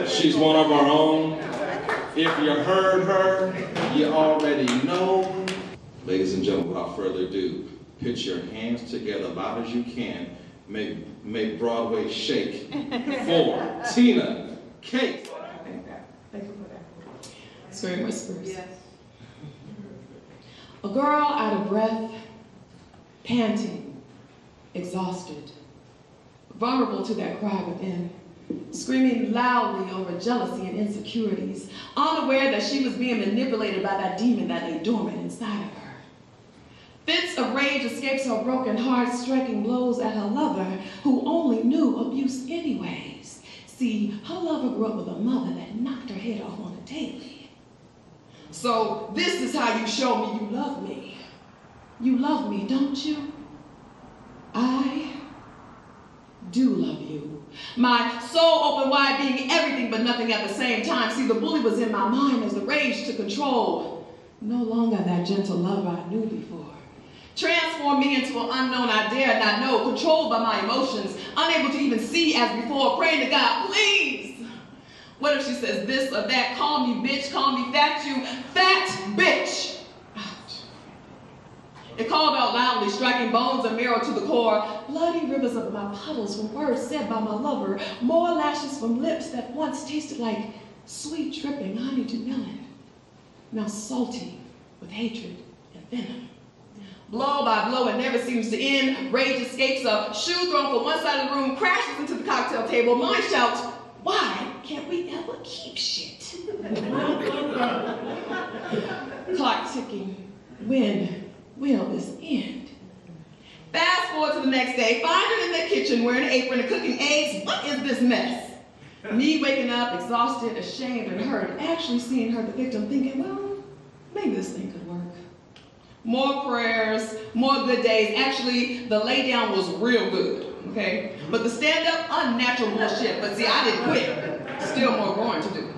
She's one of our own. If you heard her, you already know. Ladies and gentlemen, without further ado, put your hands together loud as you can. Make Broadway shake for Tina Kate. Thank you for that. Scream whispers. Yes. A girl out of breath, panting, exhausted, vulnerable to that cry within, screaming loudly over jealousy and insecurities, unaware that she was being manipulated by that demon that lay dormant inside of her. Fits of rage escapes her broken heart, striking blows at her lover, who only knew abuse anyways. See, her lover grew up with a mother that knocked her head off on the daily. So this is how you show me you love me. You love me, don't you? I do love you. My soul open wide, being everything but nothing at the same time. See, the bully was in my mind as the rage to control. No longer that gentle lover I knew before. Transformed me into an unknown I dare not know, controlled by my emotions, unable to even see as before, praying to God, please. What if she says this or that? Call me bitch, call me fat, you fat bitch. Ouch. It called out loudly, striking bones and marrow to the core. Bloody rivers of my puddles from words said by my lover. More lashes from lips that once tasted like sweet dripping honeydew melon. Now salty with hatred and venom. Blow by blow, it never seems to end. Rage escapes a shoe thrown from one side of the room, crashes into the cocktail table. Mine shouts, why can't we ever keep shit? Clock ticking. When will this end? Fast forward to the next day. Find her in the kitchen wearing an apron and cooking eggs. What is this mess? Me waking up, exhausted, ashamed, and hurt. Actually seeing her, the victim, thinking, well, maybe this thing could work. More prayers, more good days. Actually, the lay down was real good, okay? But the stand up, unnatural bullshit. But see, I didn't quit. Still more growing to do.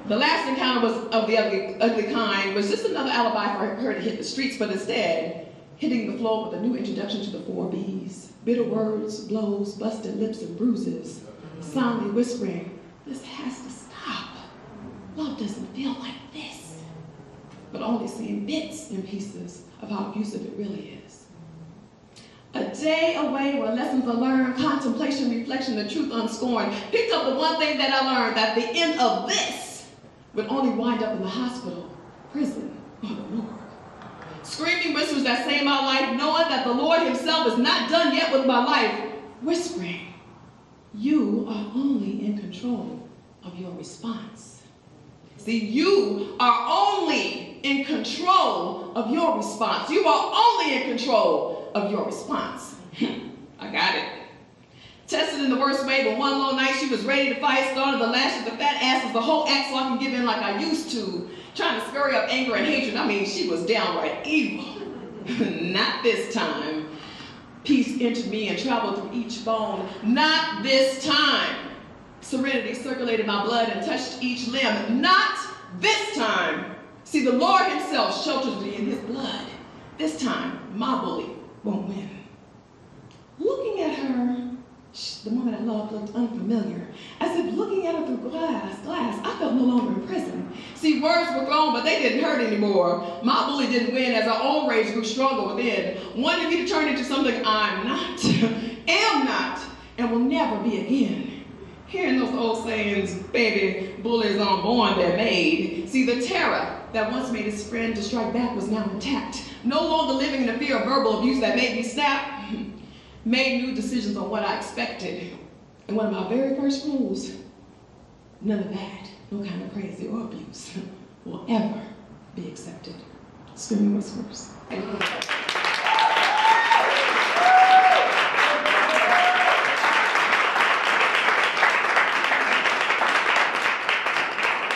The last encounter was of the ugly kind, was just another alibi for her to hit the streets, but instead, hitting the floor with a new introduction to the 4 B's. Bitter words, blows, busted lips, and bruises. Soundly whispering, this has to stop. Love doesn't feel like this. But only seeing bits and pieces of how abusive it really is. A day away where lessons are learned, contemplation, reflection, the truth unscorned. Picked up the one thing that I learned, that the end of this would only wind up in the hospital, prison, or the morgue. Screaming whispers that save my life, knowing that the Lord himself is not done yet with my life. Whispering, you are only in control of your response. See, you are only in control of your response. You are only in control of your response. I got it. Tested in the worst way, but one long night she was ready to fight, started the lashes, the fat asses, the whole act so I can give in like I used to, trying to scurry up anger and hatred. I mean, she was downright evil. Not this time. Peace entered me and traveled through each bone. Not this time. Serenity circulated my blood and touched each limb. Not this time. See, the Lord himself shelters me in his blood. This time, my bully won't win. Looking at her, the woman I loved looked unfamiliar. As if looking at her through glass, I felt no longer in prison. See, words were thrown, but they didn't hurt anymore. My bully didn't win as our own rage grew stronger within, wanting me to turn into something I'm not, am not, and will never be again. Hearing those old sayings, baby, bullies aren't born, they're made. See, the terror that once made his friend to strike back was now intact. No longer living in the fear of verbal abuse that made me snap. Made new decisions on what I expected. And one of my very first rules, none of that, no kind of crazy or abuse, will ever be accepted. Screaming whispers.